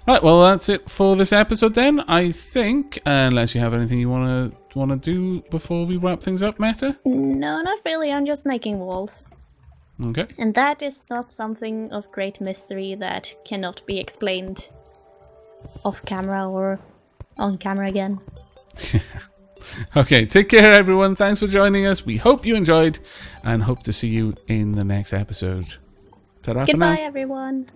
Right, well, that's it for this episode then, I think. Unless you have anything you want to do before we wrap things up, Meta? No, not really. I'm just making walls. Okay. And that is not something of great mystery that cannot be explained off camera or on camera again. Okay, take care, everyone. Thanks for joining us. We hope you enjoyed and hope to see you in the next episode. Ta-ra for now. Goodbye, everyone.